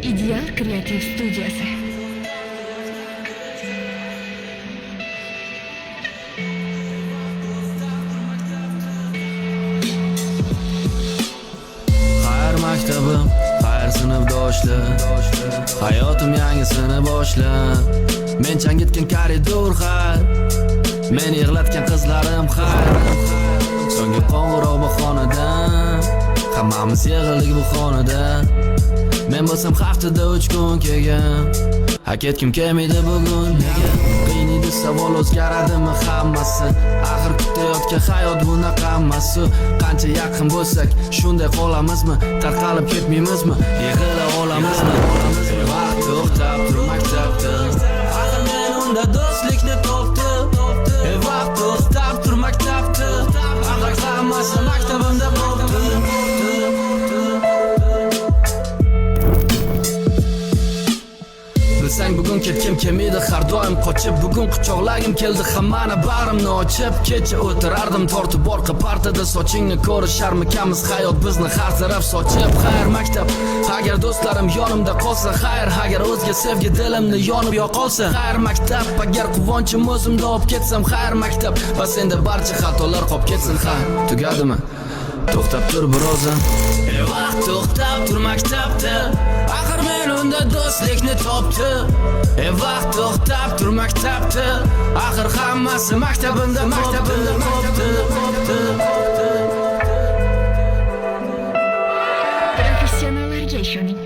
Ideal kreativ studiyasi. Xayr maktabim, xayr sinfdoshlar, hayotim yangisini boshla. Men changitgan koridor xayr, men yig'latgan qizlarim xayr. So'nggi qo'ng'iroq bu xonadan, hammamiz yig'ildik bu xonada. Men bo'lsam haftada 3 kun kelgan, haq etkim kelmaydi bugun nega? Qiyin edi savol, o'zgaradimi hammasi? Axir kutayotgan hayot bunaqa emas-ku. Qancha yaqin bo'lsak, shunday qolamizmi? Tarqalib ketmaymizmi? Yig'ila olamizmi? Vaqt to'xtab tur maktabda, axir men unda do'stlikni topdim. Vaqt to'xtab tur maktabda, axir hammasi maktabimda bo'ldi. Bilsang bugun ketkim kelmaydi, har doim qochib. Bugun quchoqlagim keldi, hammani bag'rimni ochib. Kecha o'tirardim tortib orqa partada, sochingni ko'risharmikamiz, hayot bizni har taraf sochib. Xayr maktab, agar do'stlarim yonimda qolsa, xayr agar o'zga sevgi dilimni yonib yo'qolsa. Xayr maktab, agar quvonchim o'zimda olib ketsam, xayr maktab, va senda barcha xatolar qolib ketsin. Xayr, tugadimi? To'xtab tur birozdan. Vaqt to'xtab tur maktabda, axir men unda do'stlikni topdim. Vaqt to'xtab tur maktabda, axir hammasi maktabimda qoldi. Professionallarga ishoning.